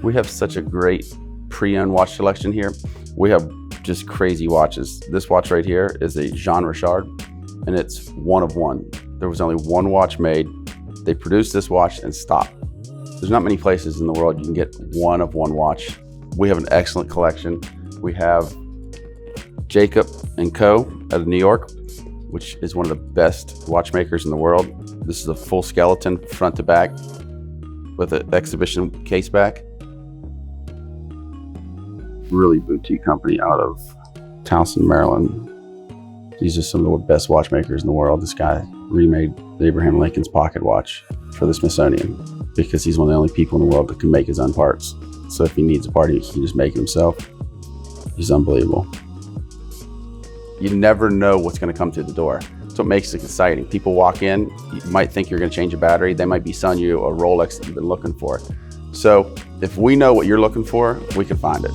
We have such a great pre-owned watch selection here. We have just crazy watches. This watch right here is a Jean Richard, and it's one of one. There was only one watch made. They produced this watch and stopped. There's not many places in the world you can get one of one watch. We have an excellent collection. We have Jacob & Co. out of New York, which is one of the best watchmakers in the world. This is a full skeleton front to back with an exhibition case back. Really boutique company out of Towson, Maryland. These are some of the best watchmakers in the world. This guy remade Abraham Lincoln's pocket watch for the Smithsonian because he's one of the only people in the world that can make his own parts. So if he needs a part, he can just make it himself. He's unbelievable. You never know what's going to come through the door. That's what makes it exciting. People walk in, you might think you're going to change a battery. They might be selling you a Rolex that you've been looking for. So if we know what you're looking for, we can find it.